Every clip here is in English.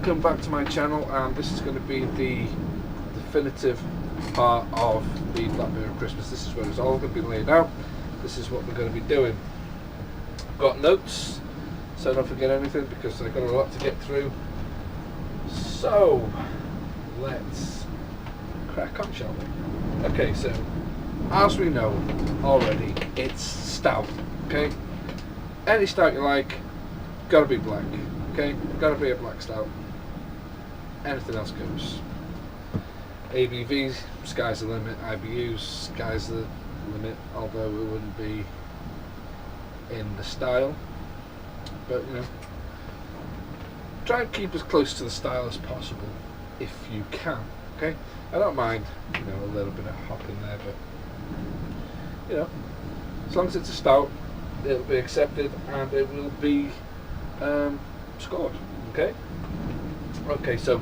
welcome back to my channel, and this is going to be the definitive part of the Black Bear of Christmas. This is where it's all going to be laid out. This is what we're going to be doing. I've got notes so I don't forget anything because I've got a lot to get through. So let's crack on, shall we? Okay, so as we know already, it's stout. Okay, any stout you like, gotta be black. Okay, gotta be a black stout. Anything else goes. ABVs, sky's the limit. IBUs, sky's the limit. Although it wouldn't be in the style, but you know, try and keep as close to the style as possible if you can. Okay, I don't mind, you know, a little bit of hop in there, but you know, as long as it's a stout, it'll be accepted and it will be scored. Okay. Okay, so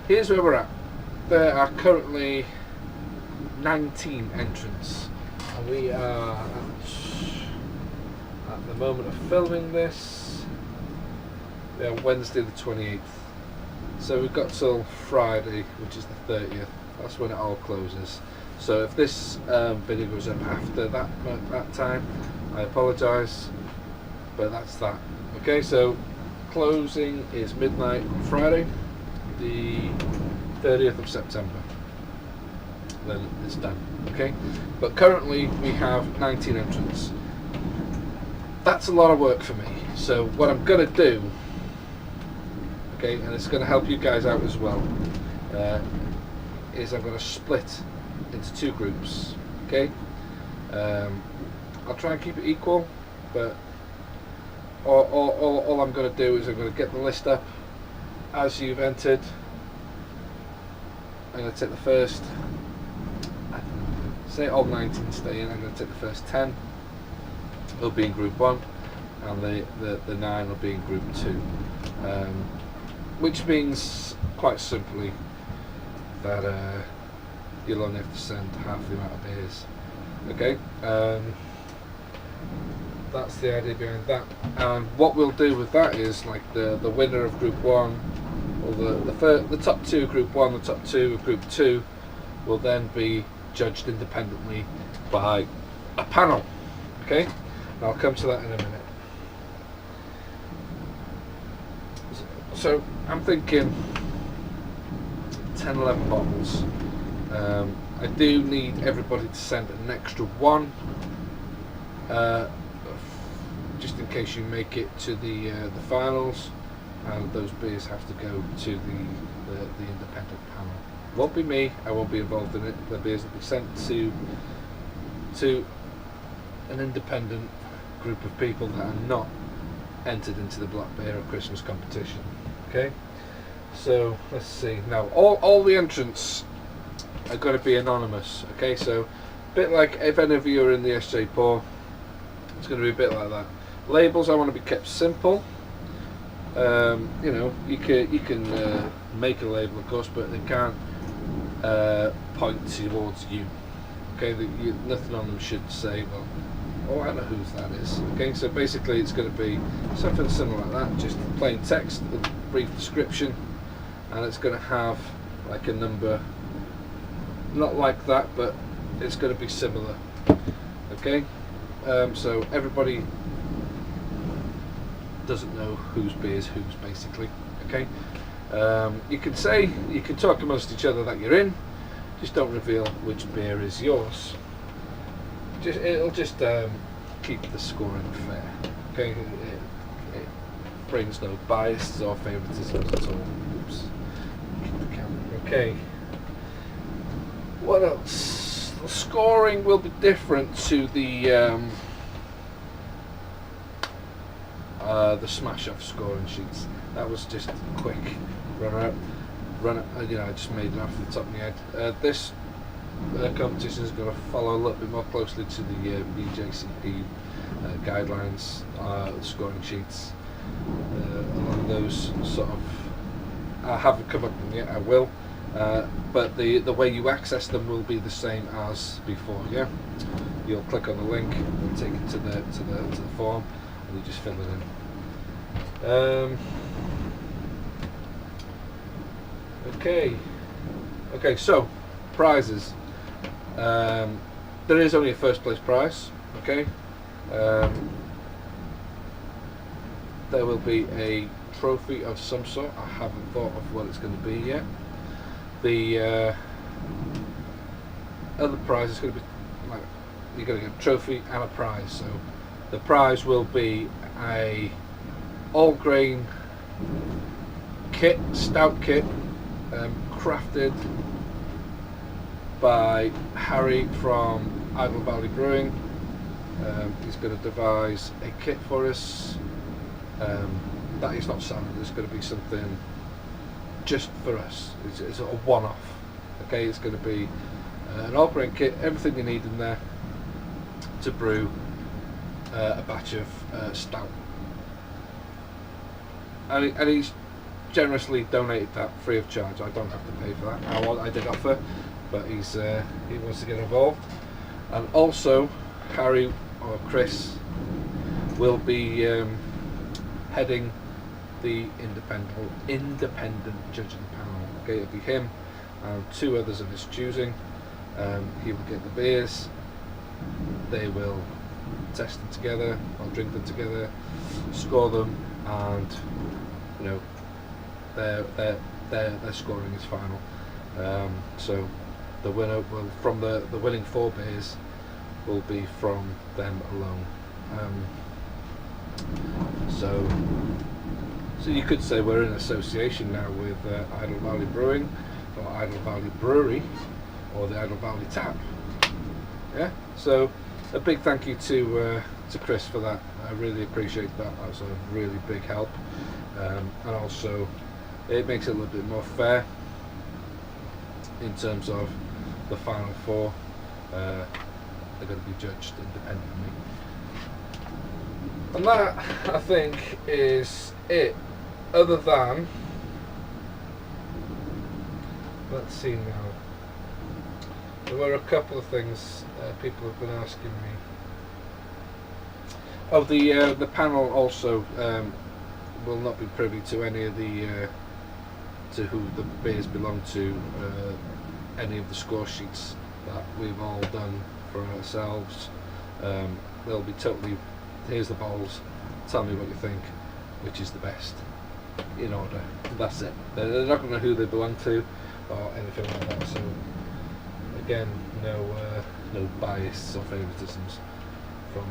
here's where we're at. There are currently 19 entrants, and we are at the moment of filming this, Wednesday the 28th. So we've got till Friday, which is the 30th. That's when it all closes. So if this video goes up after that time, I apologise, but that's that. Okay, so closing is midnight on Friday, the 30th of September. Then it's done. Okay, but currently we have 19 entrants. That's a lot of work for me. So what I'm gonna do, okay, and it's gonna help you guys out as well, is I'm gonna split into two groups. Okay, I'll try and keep it equal, but all I'm going to do is I'm going to get the list up as you've entered. I'm going to take the first, say all 19 stay in. I'm going to take the first 10. They'll be in group 1, and the 9 will be in group 2, which means quite simply that you'll only have to send half the amount of beers. Okay, that's the idea behind that. And what we'll do with that is, like, the winner of group 1, or the top 2 of group 1, the top 2 of group 2 will then be judged independently by a panel. Okay, and I'll come to that in a minute. So I'm thinking 10-11 bottles. I do need everybody to send an extra one, just in case you make it to the finals, and those beers have to go to the independent panel. It won't be me. I won't be involved in it. The beers will be sent to an independent group of people that are not entered into the Black Bear of Christmas competition. Okay. So let's see. Now all the entrants are going to be anonymous. Okay, so a bit like if any of you are in the SJ Pour, it's going to be a bit like that. Labels I want to be kept simple. You know, you can make a label, of course, but they can't point towards you. Okay, nothing on them should say, well, oh, I know whose that is. Okay, so basically it's going to be something similar like that, just plain text, a brief description, and it's going to have like a number, not like that, but it's going to be similar. Okay, so everybody doesn't know whose beer is whose, basically. Okay, you can talk amongst each other that you're in, just don't reveal which beer is yours. It'll just keep the scoring fair. Okay, it brings no bias or favoritisms at all. Oops. Keep the camera. Okay. What else? The scoring will be different to the smash off scoring sheets. That was just a quick run. You know, I just made it off the top of my head. This competition is going to follow a little bit more closely to the BJCP guidelines, scoring sheets. Along those sort of, I haven't come up with them yet. I will. But the way you access them will be the same as before. Yeah, you'll click on the link and take it to the form, and you just fill it in. Okay. Okay, so prizes. There is only a first place prize. Okay. There will be a trophy of some sort. I haven't thought of what it's going to be yet. The other prize is going to be like you're going to get a trophy and a prize. So the prize will be a all grain kit, stout kit, crafted by Harry from Idle Valley Brewing. He's going to devise a kit for us. That is not standard. It's going to be something just for us. It's a one-off. Okay, it's going to be an all grain kit, everything you need in there to brew a batch of stout. And he's generously donated that free of charge. I don't have to pay for that. I did offer, but he wants to get involved. And also, Harry or Chris will be heading the independent judging panel. Okay, it'll be him and two others of his choosing. He will get the beers. They will test them together, or drink them together, score them, and you know their scoring is final. So the winner will, from the winning 4 beers, will be from them alone. So you could say we're in association now with Idle Valley Brewing, or Idle Valley Brewery, or the Idle Valley Tap. Yeah. So a big thank you to Chris for that. I really appreciate that. That was a really big help, and also it makes it a little bit more fair in terms of the final 4. They're going to be judged independently. And that, I think, is it. Other than, let's see now. There were a couple of things people have been asking me. Oh, the panel also will not be privy to any of the to who the beers belong to, any of the score sheets that we've all done for ourselves. They'll be totally, here's the bowls, tell me what you think, which is the best, in order. That's it. They're not going to know who they belong to or anything like that. So again, no bias or favouritisms from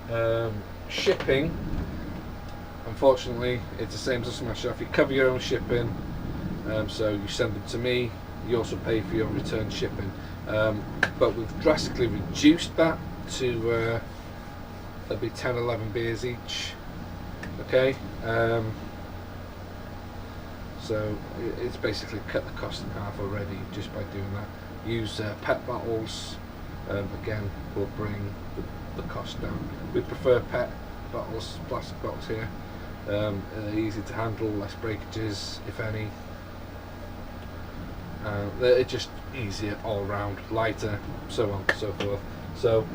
there. Shipping, unfortunately, it's the same as a Smash Off. You cover your own shipping, so you send them to me. You also pay for your return shipping, but we've drastically reduced that to there'll be 10-11 beers each. Okay, so it's basically cut the cost in half already just by doing that. Use PET bottles. Again, will bring the cost down. We prefer PET bottles, plastic bottles here. They're easy to handle, less breakages, if any. They're just easier all round, lighter, so on and so forth. So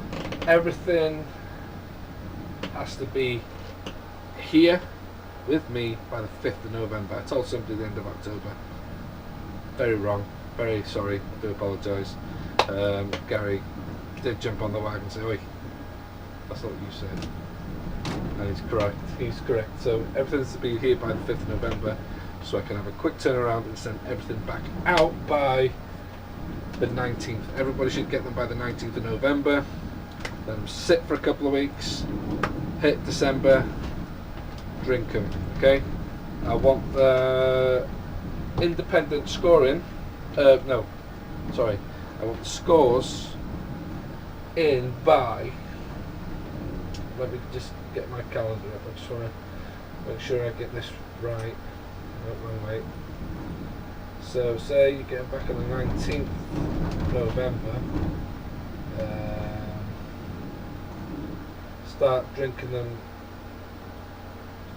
everything has to be here with me by the 5th of November. I told somebody the end of October. Very wrong, very sorry, I do apologise. Gary did jump on the wagon and say, oi, that's not what you said. And he's correct. So everything has to be here by the 5th of November, so I can have a quick turnaround and send everything back out by the 19th. Everybody should get them by the 19th of November. Let them sit for a couple of weeks, hit December, drink them, okay? I want the independent scoring, I want the scores in by, let me just get my calendar up. I just want to make sure I get this right. No, wrong way. So say you get back on the 19th of November, start drinking them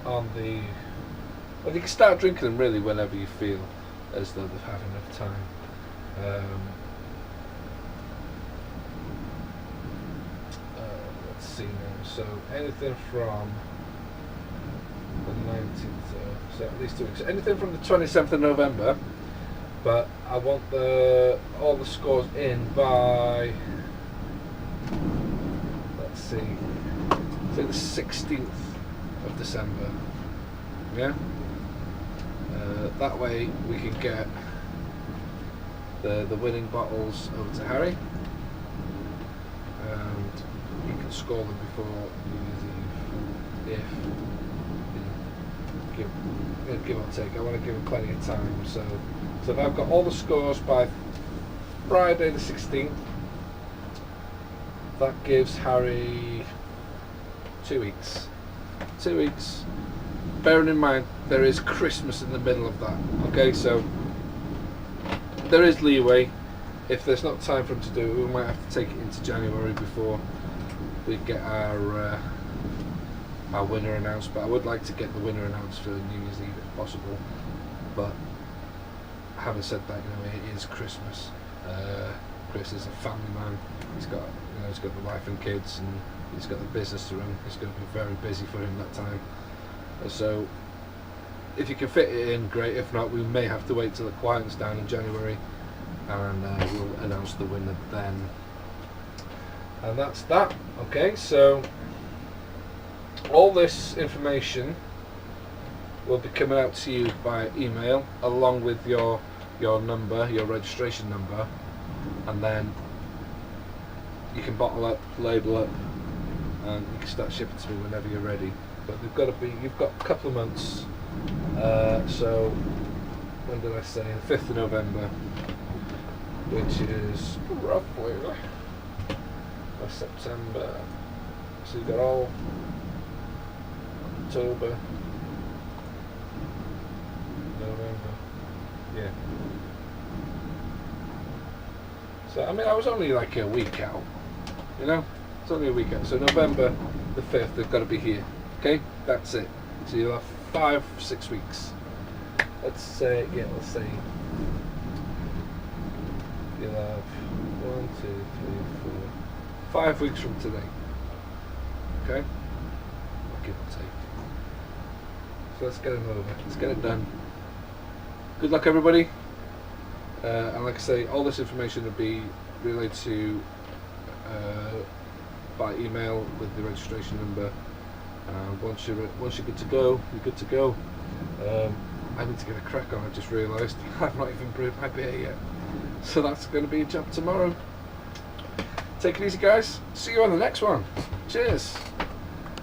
on the, well, you can start drinking them really whenever you feel as though they've had enough time. Let's see now, so anything from The 19th, so at least 2 weeks. Anything from the 27th of November, but I want all the scores in by, let's see, say the 16th of December. Yeah. That way we can get the winning bottles over to Harry, and he can score them before New Year's Eve, if you know, give or take. I want to give him plenty of time. So if I've got all the scores by Friday the 16th, that gives Harry 2 weeks. 2 weeks. Bearing in mind there is Christmas in the middle of that. Okay, so there is leeway. If there's not time for him to do it, we might have to take it into January before we get our winner announced. But I would like to get the winner announced for New Year's Eve if possible. But having said that, it is Christmas. Chris is a family man. He's got the wife and kids, and he's got the business to run. It's going to be very busy for him that time. So if you can fit it in, great. If not, we may have to wait till it quietens down in January, and we'll announce the winner then. And that's that. Okay, so all this information will be coming out to you by email, along with your number, your registration number, and then you can bottle up, label up, and you can start shipping to me whenever you're ready. But you've got a couple of months. So when did I say? The 5th of November, which is roughly September. So you've got all October, November, yeah. So I mean, I was only like a week out, it's only a week out. So November the 5th, they've got to be here. Okay, that's it. So you'll have 5-6 weeks. Let's say you'll have 1, 2, 3, 4, 5 weeks from today. Okay, give or take. So let's get it over. Let's get it done. Good luck, everybody. And like I say, all this information will be relayed to you by email with the registration number. Once you're good to go, you're good to go. I need to get a crack on. I just realised I've not even brewed my beer yet, so that's going to be a job tomorrow. Take it easy, guys. See you on the next one. Cheers.